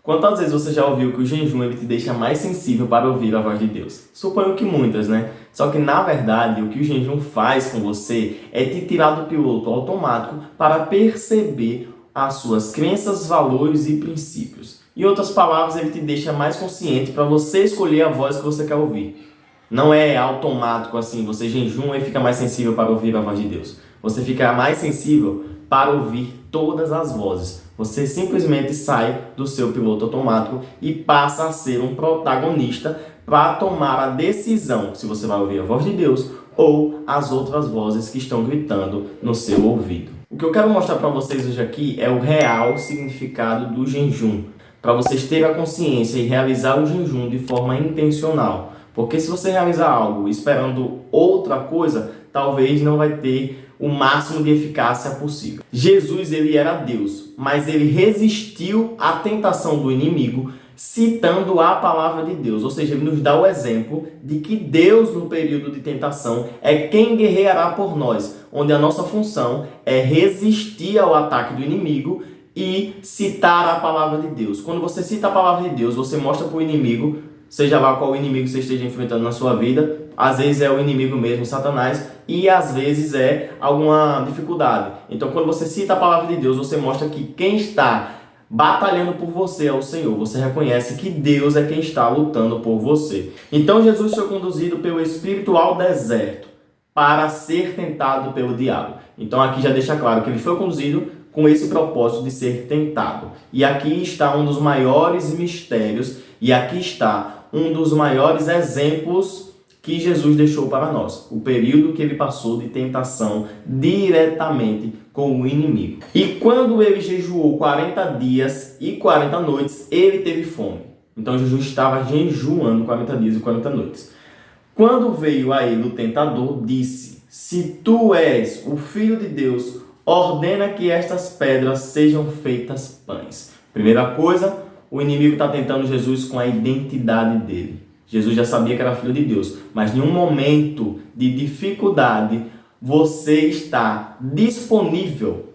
Quantas vezes você já ouviu que o jejum ele te deixa mais sensível para ouvir a voz de Deus? Suponho que muitas, né? Só que na verdade o que o jejum faz com você é te tirar do piloto automático para perceber as suas crenças, valores e princípios. Em outras palavras, ele te deixa mais consciente para você escolher a voz que você quer ouvir. Não é automático assim, você jejuma e fica mais sensível para ouvir a voz de Deus. Você fica mais sensível para ouvir todas as vozes. Você simplesmente sai do seu piloto automático e passa a ser um protagonista para tomar a decisão se você vai ouvir a voz de Deus ou as outras vozes que estão gritando no seu ouvido. O que eu quero mostrar para vocês hoje aqui é o real significado do jejum, para vocês terem a consciência e realizar o jejum de forma intencional. Porque se você realizar algo esperando outra coisa, talvez não vai ter o máximo de eficácia possível. Jesus, ele era Deus, mas ele resistiu à tentação do inimigo citando a palavra de Deus. Ou seja, ele nos dá o exemplo de que Deus, no período de tentação, é quem guerreará por nós, onde a nossa função é resistir ao ataque do inimigo e citar a palavra de Deus. Quando você cita a palavra de Deus, você mostra para o inimigo, seja lá qual inimigo você esteja enfrentando na sua vida, às vezes é o inimigo mesmo, Satanás, e às vezes é alguma dificuldade. Então, quando você cita a palavra de Deus, você mostra que quem está batalhando por você é o Senhor. Você reconhece que Deus é quem está lutando por você. Então, Jesus foi conduzido pelo Espírito ao deserto para ser tentado pelo diabo. Então, aqui já deixa claro que ele foi conduzido com esse propósito de ser tentado. E aqui está um dos maiores mistérios, e aqui está um dos maiores exemplos que Jesus deixou para nós, o período que ele passou de tentação diretamente com o inimigo. E quando ele jejuou 40 dias e 40 noites, ele teve fome. Então Jesus estava jejuando 40 dias e 40 noites. Quando veio a ele o tentador, disse: se tu és o Filho de Deus, ordena que estas pedras sejam feitas pães. Primeira coisa, o inimigo está tentando Jesus com a identidade dele. Jesus já sabia que era filho de Deus, mas em um momento de dificuldade, você está disponível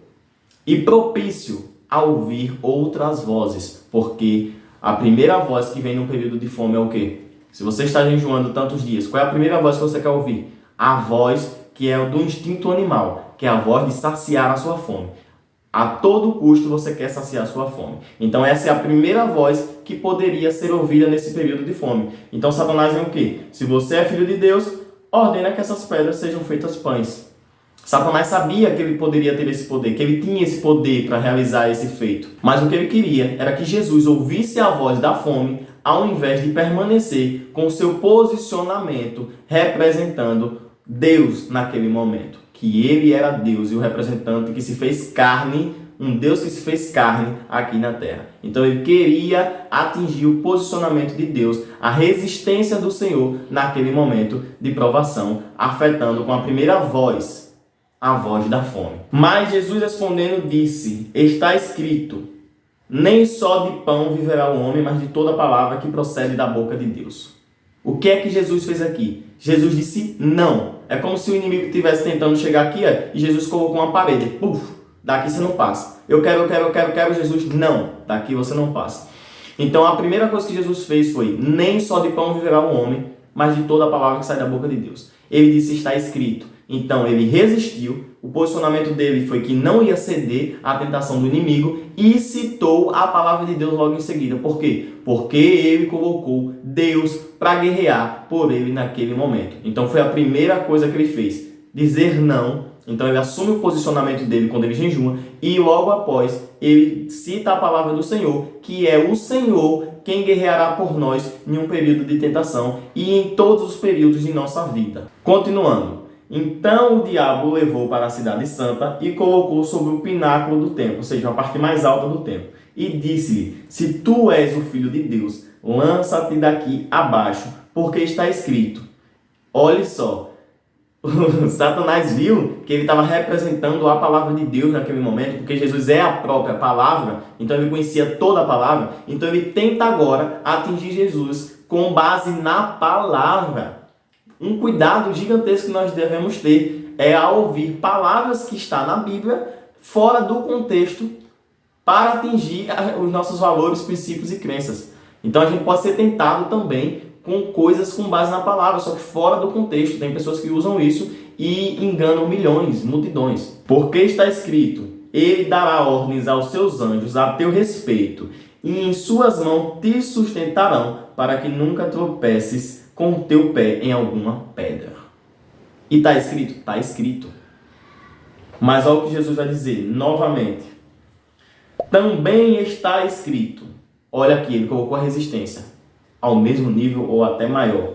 e propício a ouvir outras vozes, porque a primeira voz que vem num período de fome é o quê? Se você está jejuando tantos dias, qual é a primeira voz que você quer ouvir? A voz que é do instinto animal, que é a voz de saciar a sua fome. A todo custo você quer saciar a sua fome. Então essa é a primeira voz que poderia ser ouvida nesse período de fome. Então Satanás vem o quê? Se você é filho de Deus, ordena que essas pedras sejam feitas pães. Satanás sabia que ele poderia ter esse poder, que ele tinha esse poder para realizar esse feito. Mas o que ele queria era que Jesus ouvisse a voz da fome, ao invés de permanecer com seu posicionamento representando Deus naquele momento. Que ele era Deus e o representante que se fez carne, um Deus que se fez carne aqui na terra. Então ele queria atingir o posicionamento de Deus, a resistência do Senhor naquele momento de provação, afetando com a primeira voz, a voz da fome. Mas Jesus respondendo disse: está escrito, nem só de pão viverá o homem, mas de toda palavra que procede da boca de Deus. O que é que Jesus fez aqui? Jesus disse não. É como se o inimigo estivesse tentando chegar aqui e Jesus colocou uma parede. Puf, daqui você não passa. Eu quero, Jesus. Não, daqui você não passa. Então a primeira coisa que Jesus fez foi: nem só de pão viverá o homem, mas de toda a palavra que sai da boca de Deus. Ele disse: está escrito. Então ele resistiu, o posicionamento dele foi que não ia ceder à tentação do inimigo e citou a palavra de Deus logo em seguida. Por quê? Porque ele colocou Deus para guerrear por ele naquele momento. Então foi a primeira coisa que ele fez, dizer não. Então ele assume o posicionamento dele quando ele jejuma e logo após ele cita a palavra do Senhor, que é o Senhor quem guerreará por nós em um período de tentação e em todos os períodos de nossa vida. Continuando. Então o diabo o levou para a cidade santa e colocou sobre o pináculo do templo, ou seja, a parte mais alta do templo, e disse-lhe: se tu és o Filho de Deus, lança-te daqui abaixo, porque está escrito. Olhe só, Satanás viu que ele estava representando a palavra de Deus naquele momento, porque Jesus é a própria palavra, então ele conhecia toda a palavra, então ele tenta agora atingir Jesus com base na palavra. Um cuidado gigantesco que nós devemos ter é ao ouvir palavras que estão na Bíblia fora do contexto para atingir os nossos valores, princípios e crenças. Então a gente pode ser tentado também com coisas com base na palavra, só que fora do contexto. Tem pessoas que usam isso e enganam milhões, multidões. Porque está escrito: ele dará ordens aos seus anjos a teu respeito, e em suas mãos te sustentarão, para que nunca tropeces com o teu pé em alguma pedra. E está escrito? Está escrito. Mas olha o que Jesus vai dizer novamente. Também está escrito. Olha aqui, ele colocou a resistência ao mesmo nível ou até maior.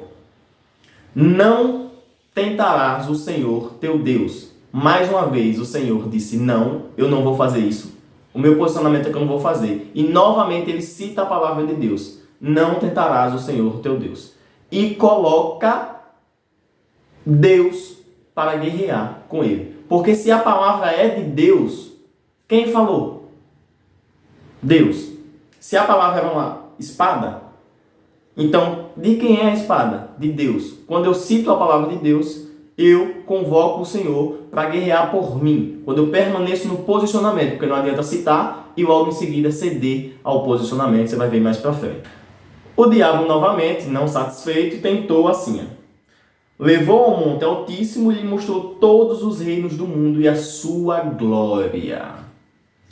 Não tentarás o Senhor teu Deus. Mais uma vez o Senhor disse: não, eu não vou fazer isso. O meu posicionamento é que eu não vou fazer. E novamente ele cita a palavra de Deus: não tentarás o Senhor teu Deus. E coloca Deus para guerrear com ele. Porque se a palavra é de Deus, quem falou? Deus. Se a palavra era uma espada, então de quem é a espada? De Deus. Quando eu cito a palavra de Deus, eu convoco o Senhor para guerrear por mim. Quando eu permaneço no posicionamento, porque não adianta citar e logo em seguida ceder ao posicionamento, você vai ver mais para frente. O diabo novamente, não satisfeito, tentou assim: levou ao monte altíssimo e lhe mostrou todos os reinos do mundo e a sua glória.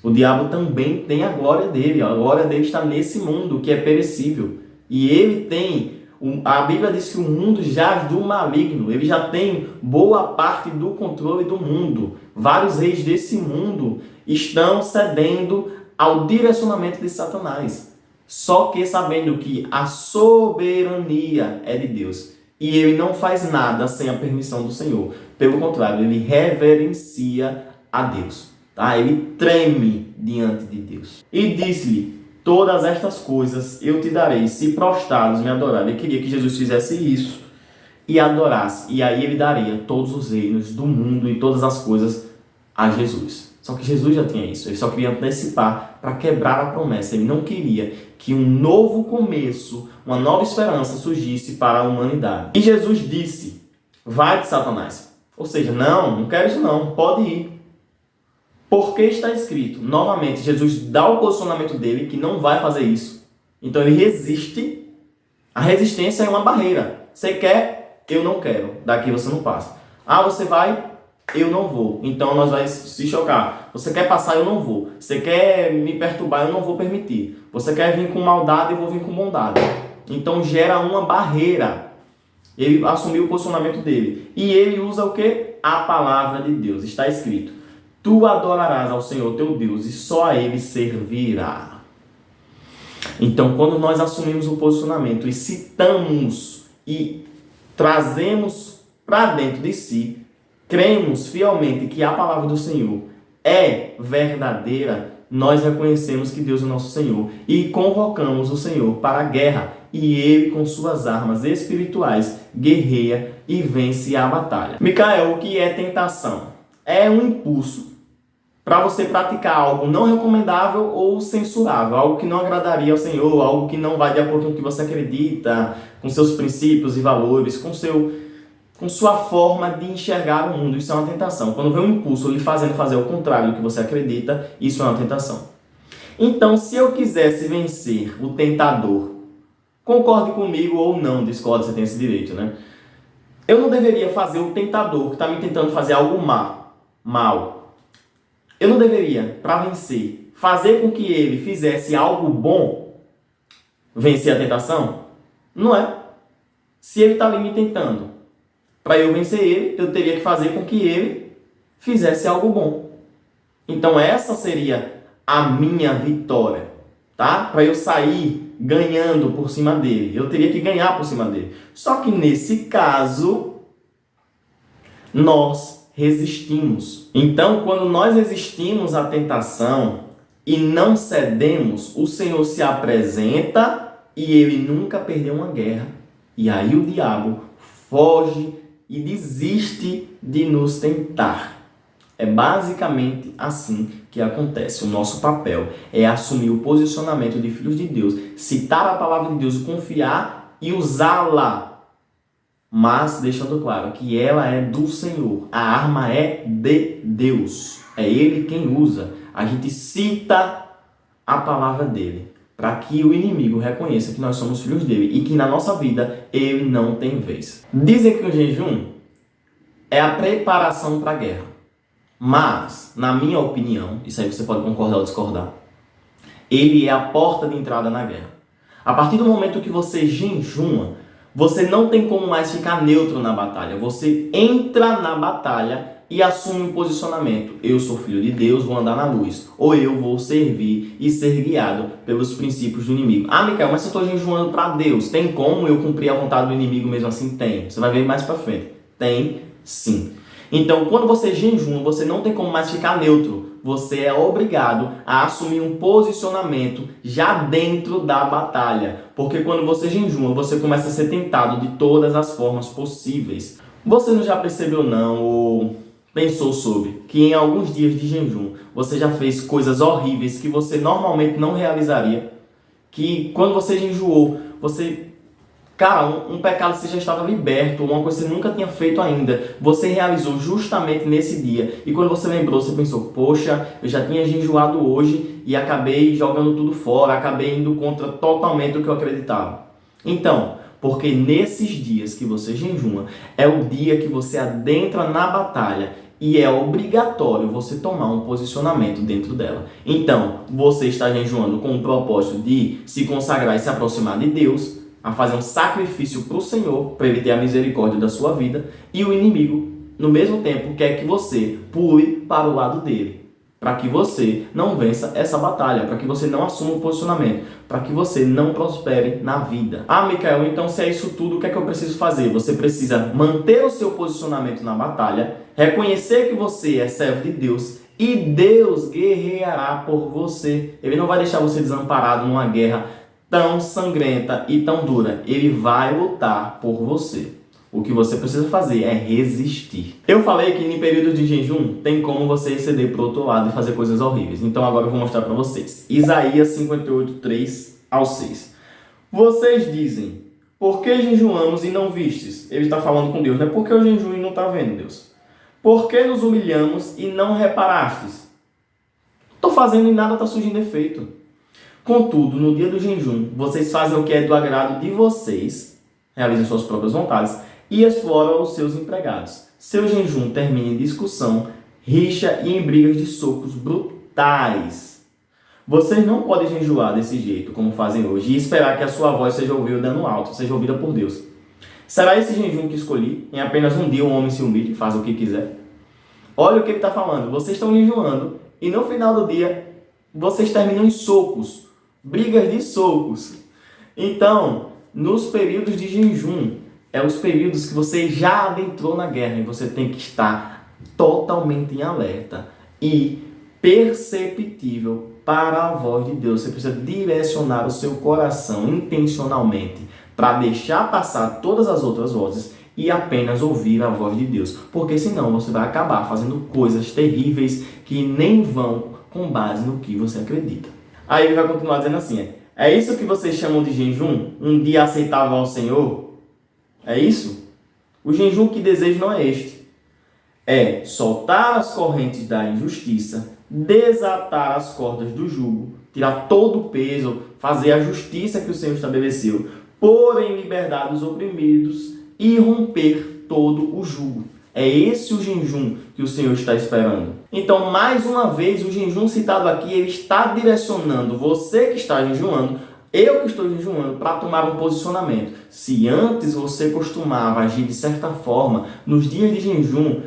O diabo também tem a glória dele. A glória dele está nesse mundo que é perecível. E ele tem, a Bíblia diz que o mundo jaz do maligno. Ele já tem boa parte do controle do mundo. Vários reis desse mundo estão cedendo ao direcionamento de Satanás. Só que sabendo que a soberania é de Deus. E ele não faz nada sem a permissão do Senhor. Pelo contrário, ele reverencia a Deus. Tá? Ele treme diante de Deus. E disse-lhe: todas estas coisas eu te darei, se prostrados me adorarem. Ele queria que Jesus fizesse isso e adorasse. E aí ele daria todos os reinos do mundo e todas as coisas a Jesus. Só que Jesus já tinha isso. Ele só queria antecipar para quebrar a promessa. Ele não queria que um novo começo, uma nova esperança surgisse para a humanidade. E Jesus disse: vai de Satanás. Ou seja, não quero isso não, pode ir. Porque está escrito. Novamente, Jesus dá o posicionamento dele que não vai fazer isso. Então ele resiste. A resistência é uma barreira. Você quer, eu não quero. Daqui você não passa. Ah, você vai, eu não vou. Então nós vamos se chocar. Você quer passar, eu não vou. Você quer me perturbar, eu não vou permitir. Você quer vir com maldade, eu vou vir com bondade. Então gera uma barreira. Ele assumiu o posicionamento dele. E ele usa o quê? A palavra de Deus. Está escrito: tu adorarás ao Senhor teu Deus e só a Ele servirá. Então, quando nós assumimos o posicionamento e citamos e trazemos para dentro de si, cremos fielmente que a palavra do Senhor é verdadeira, nós reconhecemos que Deus é nosso Senhor e convocamos o Senhor para a guerra. E Ele, com suas armas espirituais, guerreia e vence a batalha. Micael, o que é tentação? É um impulso para você praticar algo não recomendável ou censurável, algo que não agradaria ao Senhor, algo que não vai de acordo com o que você acredita, com seus princípios e valores, com sua forma de enxergar o mundo. Isso é uma tentação. Quando vem um impulso lhe fazendo fazer o contrário do que você acredita, isso é uma tentação. Então, se eu quisesse vencer o tentador, concorde comigo ou não, discorde, você tem esse direito, né? Eu não deveria fazer o tentador que está me tentando fazer algo mal. Eu não deveria, para vencer, fazer com que ele fizesse algo bom, vencer a tentação? Não é. Se ele está ali me tentando, para eu vencer ele, eu teria que fazer com que ele fizesse algo bom. Então essa seria a minha vitória, tá? Para eu sair ganhando por cima dele. Eu teria que ganhar por cima dele. Só que nesse caso, nós resistimos. Então, quando nós resistimos à tentação e não cedemos, o Senhor se apresenta e ele nunca perdeu uma guerra. E aí o diabo foge e desiste de nos tentar. É basicamente assim que acontece. O nosso papel é assumir o posicionamento de filhos de Deus, citar a palavra de Deus, confiar e usá-la. Mas deixando claro que ela é do Senhor. A arma é de Deus. É Ele quem usa. A gente cita a palavra dele, para que o inimigo reconheça que nós somos filhos dele e que na nossa vida ele não tem vez. Dizem que o jejum é a preparação para a guerra, mas, na minha opinião, isso aí você pode concordar ou discordar, ele é a porta de entrada na guerra. A partir do momento que você jejuma, você não tem como mais ficar neutro na batalha. Você entra na batalha e assume um posicionamento. Eu sou filho de Deus, vou andar na luz. Ou eu vou servir e ser guiado pelos princípios do inimigo. Ah, Micael, mas se eu estou jejuando para Deus, tem como eu cumprir a vontade do inimigo mesmo assim? Tem. Você vai ver mais para frente. Tem sim. Então, quando você jejuma, você não tem como mais ficar neutro. Você é obrigado a assumir um posicionamento já dentro da batalha. Porque quando você jejuma, você começa a ser tentado de todas as formas possíveis. Você não já percebeu não, ou pensou sobre, que em alguns dias de jejum, você já fez coisas horríveis que você normalmente não realizaria? Que quando você jejuou, você... Cara, um pecado que você já estava liberto, uma coisa que você nunca tinha feito ainda, você realizou justamente nesse dia. E quando você lembrou, você pensou, poxa, eu já tinha jejuado hoje e acabei jogando tudo fora, acabei indo contra totalmente o que eu acreditava. Então, porque nesses dias que você jejuma, é o dia que você adentra na batalha e é obrigatório você tomar um posicionamento dentro dela. Então, você está jejuando com o propósito de se consagrar e se aproximar de Deus, a fazer um sacrifício para o Senhor, para Ele ter a misericórdia da sua vida, e o inimigo, no mesmo tempo, quer que você pule para o lado dele, para que você não vença essa batalha, para que você não assuma um posicionamento, para que você não prospere na vida. Ah, Micael, então se é isso tudo, o que é que eu preciso fazer? Você precisa manter o seu posicionamento na batalha, reconhecer que você é servo de Deus, e Deus guerreará por você. Ele não vai deixar você desamparado numa guerra tão sangrenta e tão dura. Ele vai lutar por você. O que você precisa fazer é resistir. Eu falei que em período de jejum tem como você exceder para o outro lado e fazer coisas horríveis. Então agora eu vou mostrar para vocês. Isaías 58, 3 ao 6. Vocês dizem, por que jejuamos e não vistes? Ele está falando com Deus, né? Por que eu jejuo e não está vendo, Deus? Por que nos humilhamos e não reparastes? Estou fazendo e nada está surgindo efeito. Contudo, no dia do jejum, vocês fazem o que é do agrado de vocês, realizam suas próprias vontades e exploram os seus empregados. Seu jejum termina em discussão, rixa e em brigas de socos brutais. Vocês não podem jejuar desse jeito, como fazem hoje, e esperar que a sua voz seja ouvida no alto, seja ouvida por Deus. Será esse jejum que escolhi? Em apenas um dia um homem se humilha e faz o que quiser? Olha o que ele está falando. Vocês estão jejuando e no final do dia vocês terminam em socos. Brigas de socos. Então, nos períodos de jejum, é os períodos que você já adentrou na guerra e você tem que estar totalmente em alerta e perceptível para a voz de Deus. Você precisa direcionar o seu coração intencionalmente para deixar passar todas as outras vozes e apenas ouvir a voz de Deus. Porque senão você vai acabar fazendo coisas terríveis que nem vão com base no que você acredita. Aí ele vai continuar dizendo assim, é isso que vocês chamam de jejum? Um dia aceitável ao Senhor? É isso? O jejum que desejo não é este. É soltar as correntes da injustiça, desatar as cordas do jugo, tirar todo o peso, fazer a justiça que o Senhor estabeleceu, pôr em liberdade os oprimidos e romper todo o jugo. É esse o jejum que o Senhor está esperando. Então, mais uma vez, o jejum citado aqui, ele está direcionando você que está jejuando, eu que estou jejuando, para tomar um posicionamento. Se antes você costumava agir de certa forma, nos dias de jejum,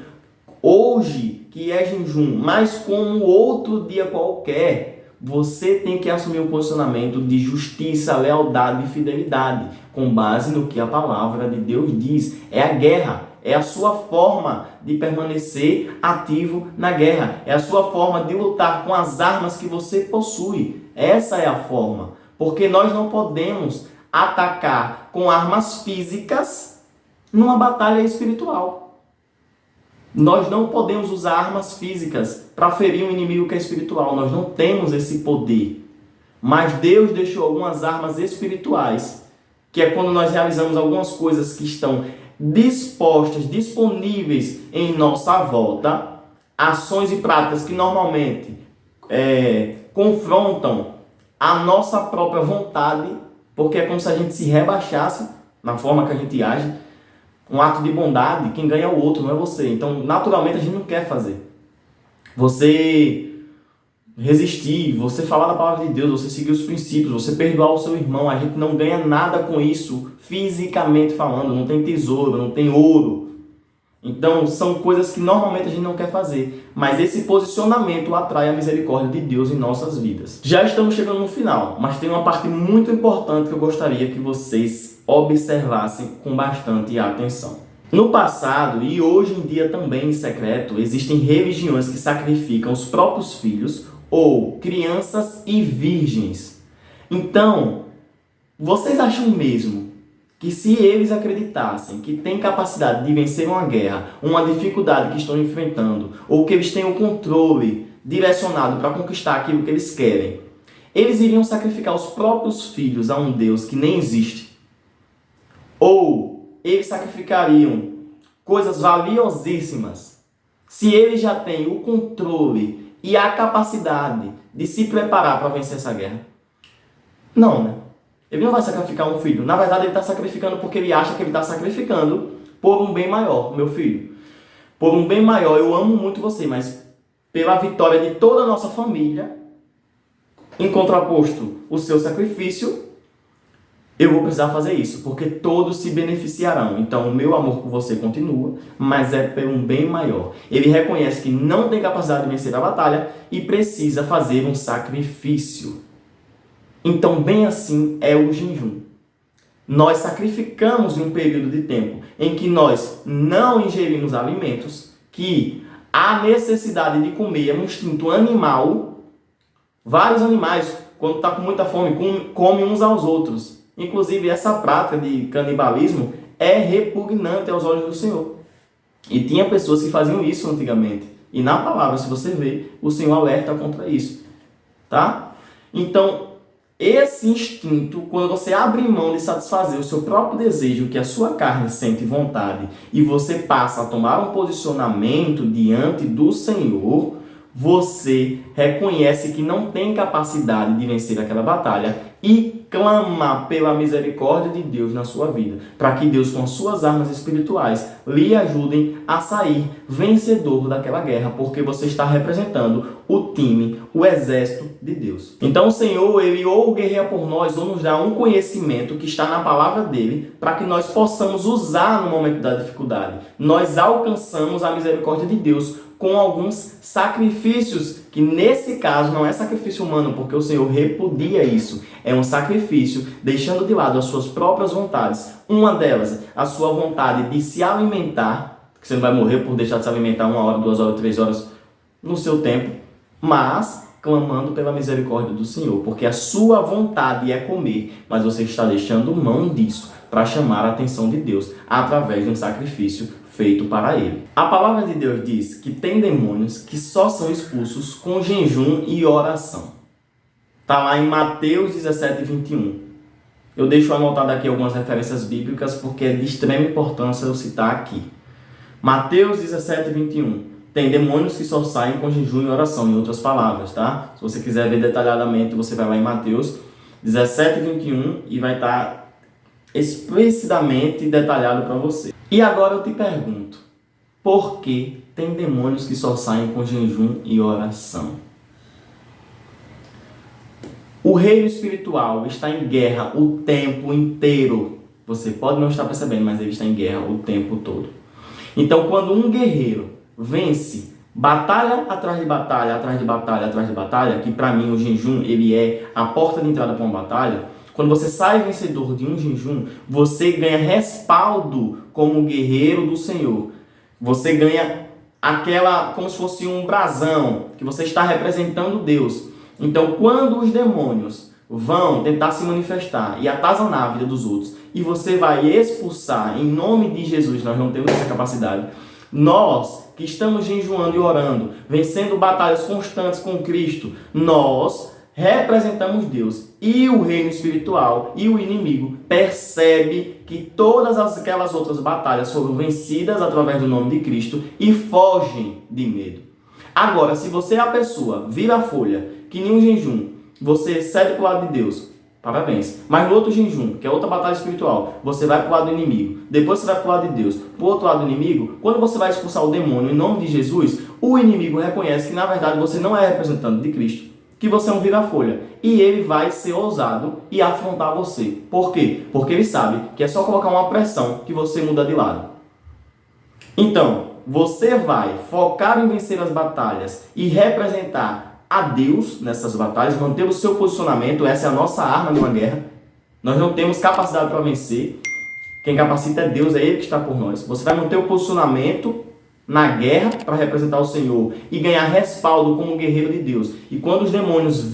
hoje, que é jejum, mas como outro dia qualquer, você tem que assumir um posicionamento de justiça, lealdade e fidelidade, com base no que a palavra de Deus diz. É a guerra. É a sua forma de permanecer ativo na guerra. É a sua forma de lutar com as armas que você possui. Essa é a forma. Porque nós não podemos atacar com armas físicas numa batalha espiritual. Nós não podemos usar armas físicas para ferir um inimigo que é espiritual. Nós não temos esse poder. Mas Deus deixou algumas armas espirituais, que é quando nós realizamos algumas coisas que estão dispostas, disponíveis em nossa volta, ações e práticas que normalmente confrontam a nossa própria vontade, porque é como se a gente se rebaixasse na forma que a gente age. Um ato de bondade, quem ganha é o outro, não é você. Então, naturalmente, a gente não quer fazer. Você resistir, você falar da palavra de Deus, você seguir os princípios, você perdoar o seu irmão, a gente não ganha nada com isso, fisicamente falando, não tem tesouro, não tem ouro. Então, são coisas que normalmente a gente não quer fazer, mas esse posicionamento atrai a misericórdia de Deus em nossas vidas. Já estamos chegando no final, mas tem uma parte muito importante que eu gostaria que vocês observassem com bastante atenção. No passado, e hoje em dia também em secreto, existem religiões que sacrificam os próprios filhos ou crianças e virgens. Então, vocês acham mesmo que se eles acreditassem que têm capacidade de vencer uma guerra, uma dificuldade que estão enfrentando, ou que eles têm o controle direcionado para conquistar aquilo que eles querem, eles iriam sacrificar os próprios filhos a um Deus que nem existe? Ou eles sacrificariam coisas valiosíssimas se eles já têm o controle e a capacidade de se preparar para vencer essa guerra? Não, né? Ele não vai sacrificar um filho. Na verdade, ele está sacrificando porque ele acha que ele está sacrificando por um bem maior, meu filho. Por um bem maior, eu amo muito você, mas pela vitória de toda a nossa família, em contraposto o seu sacrifício, eu vou precisar fazer isso, porque todos se beneficiarão. Então, o meu amor por você continua, mas é por um bem maior. Ele reconhece que não tem capacidade de vencer a batalha e precisa fazer um sacrifício. Então, bem assim é o jejum. Nós sacrificamos em um período de tempo em que nós não ingerimos alimentos, que a necessidade de comer é um instinto animal. Vários animais, quando estão com muita fome, comem uns aos outros. Inclusive, essa prática de canibalismo é repugnante aos olhos do Senhor. E tinha pessoas que faziam isso antigamente. E na palavra, se você ver, o Senhor alerta contra isso. Tá? Então, esse instinto, quando você abre mão de satisfazer o seu próprio desejo, que a sua carne sente vontade, e você passa a tomar um posicionamento diante do Senhor, você reconhece que não tem capacidade de vencer aquela batalha e clama pela misericórdia de Deus na sua vida, para que Deus, com as suas armas espirituais, lhe ajudem a sair vencedor daquela guerra, porque você está representando o time, o exército de Deus. Então o Senhor, Ele ou guerreia por nós, ou nos dá um conhecimento que está na palavra dEle, para que nós possamos usar no momento da dificuldade. Nós alcançamos a misericórdia de Deus com alguns sacrifícios, que nesse caso não é sacrifício humano, porque o Senhor repudia isso. É um sacrifício deixando de lado as suas próprias vontades. Uma delas, a sua vontade de se alimentar, que você não vai morrer por deixar de se alimentar 1 hora, 2 horas, 3 horas no seu tempo, mas clamando pela misericórdia do Senhor, porque a sua vontade é comer, mas você está deixando mão disso para chamar a atenção de Deus através de um sacrifício feito para Ele. A palavra de Deus diz que tem demônios que só são expulsos com jejum e oração. Está lá em Mateus 17, 21. Eu deixo anotado aqui algumas referências bíblicas porque é de extrema importância eu citar aqui. Mateus 17, 21. Tem demônios que só saem com jejum e oração, em outras palavras, tá? Se você quiser ver detalhadamente, você vai lá em Mateus 17, 21 e vai estar explicitamente detalhado para você. E agora eu te pergunto, por que tem demônios que só saem com jejum e oração? O reino espiritual está em guerra o tempo inteiro. Você pode não estar percebendo, mas ele está em guerra o tempo todo. Então, quando um guerreiro vence batalha atrás de batalha, atrás de batalha, atrás de batalha, que para mim o jejum ele é a porta de entrada para uma batalha, quando você sai vencedor de um jejum, você ganha respaldo como guerreiro do Senhor. Você ganha aquela, como se fosse um brasão, que você está representando Deus. Então, quando os demônios vão tentar se manifestar e atazanar a vida dos outros, e você vai expulsar, em nome de Jesus, nós não temos essa capacidade. Nós que estamos jejuando e orando, vencendo batalhas constantes com Cristo, nós representamos Deus. E o reino espiritual e o inimigo percebe que todas aquelas outras batalhas foram vencidas através do nome de Cristo e fogem de medo. Agora, se você é a pessoa, vira a folha, que nem um jejum, você cede para o lado de Deus. Parabéns. Mas no outro jejum, que é outra batalha espiritual, você vai para o lado do inimigo. Depois você vai para o lado de Deus. Para o outro lado do inimigo, quando você vai expulsar o demônio em nome de Jesus, o inimigo reconhece que na verdade você não é representante de Cristo, que você é um vira-folha. E ele vai ser ousado e afrontar você. Por quê? Porque ele sabe que é só colocar uma pressão que você muda de lado. Então, você vai focar em vencer as batalhas e representar a Deus nessas batalhas, manter o seu posicionamento. Essa é a nossa arma numa guerra. Nós não temos capacidade para vencer. Quem capacita é Deus, é Ele que está por nós. Você vai manter o posicionamento na guerra para representar o Senhor e ganhar respaldo como guerreiro de Deus. E quando os demônios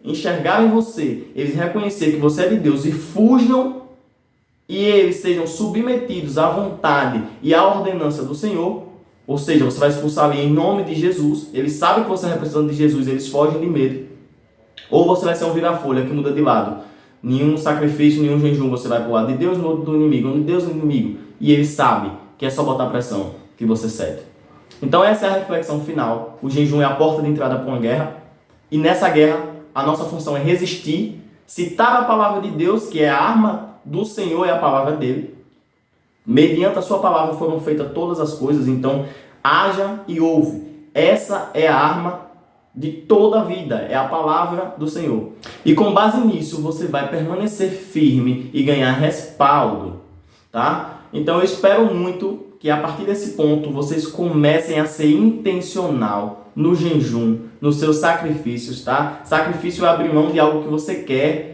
enxergarem você, eles reconhecerem que você é de Deus e fujam e eles sejam submetidos à vontade e à ordenança do Senhor, ou seja, você vai expulsar ali em nome de Jesus, eles sabem que você é representante de Jesus, eles fogem de medo. Ou você vai ser um vira-folha que muda de lado. Nenhum sacrifício, nenhum jejum, você vai para o lado de Deus, no outro do inimigo, onde Deus é o inimigo. E ele sabe que é só botar pressão que você cede. Então essa é a reflexão final. O jejum é a porta de entrada para uma guerra. E nessa guerra, a nossa função é resistir, citar a palavra de Deus, que é a arma do Senhor, é a palavra dele. Mediante a sua palavra foram feitas todas as coisas, então haja e ouve. Essa é a arma de toda a vida, é a palavra do Senhor. E com base nisso, você vai permanecer firme e ganhar respaldo, tá? Então eu espero muito que a partir desse ponto vocês comecem a ser intencional no jejum, nos seus sacrifícios, tá? Sacrifício é abrir mão de algo que você quer,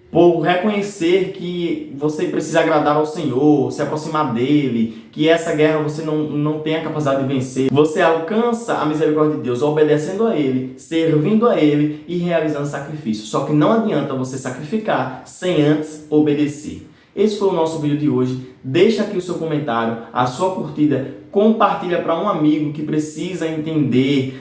por reconhecer que você precisa agradar ao Senhor, se aproximar dele, que essa guerra você não tem a capacidade de vencer. Você alcança a misericórdia de Deus obedecendo a ele, servindo a ele e realizando sacrifício. Só que não adianta você sacrificar sem antes obedecer. Esse foi o nosso vídeo de hoje. Deixa aqui o seu comentário, a sua curtida, compartilha para um amigo que precisa entender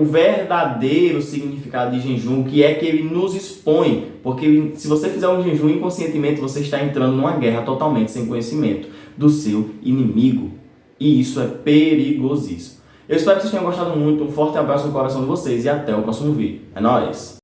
o verdadeiro significado de jejum, que é que ele nos expõe, porque se você fizer um jejum inconscientemente, você está entrando numa guerra totalmente sem conhecimento do seu inimigo, e isso é perigosíssimo. Eu espero que vocês tenham gostado muito, um forte abraço no coração de vocês e até o próximo vídeo. É nóis!